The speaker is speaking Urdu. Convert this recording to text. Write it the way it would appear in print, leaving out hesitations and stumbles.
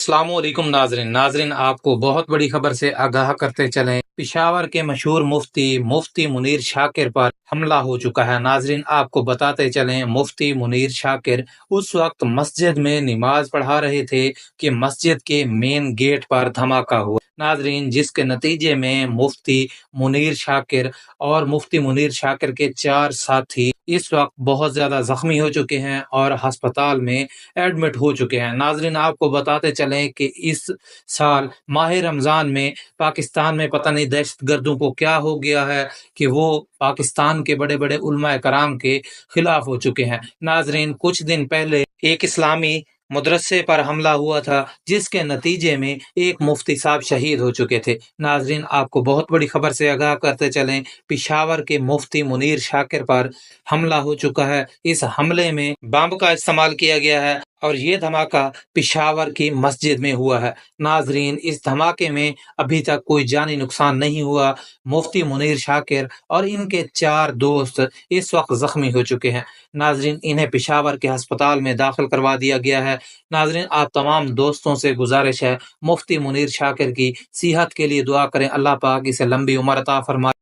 السلام علیکم ناظرین آپ کو بہت بڑی خبر سے آگاہ کرتے چلیں۔ پشاور کے مشہور مفتی منیر شاکر پر حملہ ہو چکا ہے۔ ناظرین آپ کو بتاتے چلیں، مفتی منیر شاکر اس وقت مسجد میں نماز پڑھا رہے تھے کہ مسجد کے مین گیٹ پر دھماکہ ہوا۔ ناظرین، جس کے نتیجے میں مفتی منیر شاکر کے 4 ساتھی اس وقت بہت زیادہ زخمی ہو چکے ہیں اور ہسپتال میں ایڈمٹ ہو چکے ہیں۔ ناظرین آپ کو بتاتے چلیں کہ اس سال ماہ رمضان میں پاکستان میں پتہ نہیں دہشت گردوں کو کیا ہو گیا ہے کہ وہ پاکستان کے بڑے بڑے علماء کرام کے خلاف ہو چکے ہیں۔ ناظرین، کچھ دن پہلے ایک اسلامی مدرسے پر حملہ ہوا تھا، جس کے نتیجے میں ایک مفتی صاحب شہید ہو چکے تھے۔ ناظرین آپ کو بہت بڑی خبر سے آگاہ کرتے چلیں، پشاور کے مفتی منیر شاکر پر حملہ ہو چکا ہے۔ اس حملے میں بم کا استعمال کیا گیا ہے اور یہ دھماکہ پشاور کی مسجد میں ہوا ہے۔ ناظرین، اس دھماکے میں ابھی تک کوئی جانی نقصان نہیں ہوا۔ مفتی منیر شاکر اور ان کے 4 دوست اس وقت زخمی ہو چکے ہیں۔ ناظرین، انہیں پشاور کے ہسپتال میں داخل کروا دیا گیا ہے۔ ناظرین آپ تمام دوستوں سے گزارش ہے، مفتی منیر شاکر کی صحت کے لیے دعا کریں، اللہ پاک اسے لمبی عمر عطا فرمائے۔